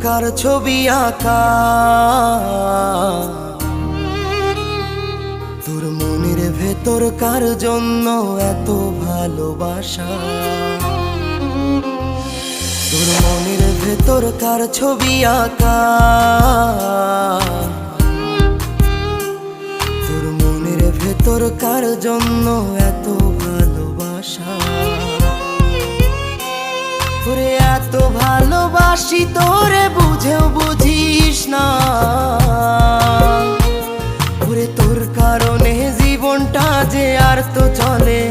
কার ছবি আঁকা, তোর মনের ভেতর কার জন্য এত ভালোবাসা, তোর মনের ভেতর কার ছবি আঁকা, তোর মনের ভেতর কার জন্য এত ভালোবাসা। তোরে এত ভালোবাসি তোরে বুঝেও বুঝিস না, ওরে তোর কারণে জীবনটা যে আর তো চলে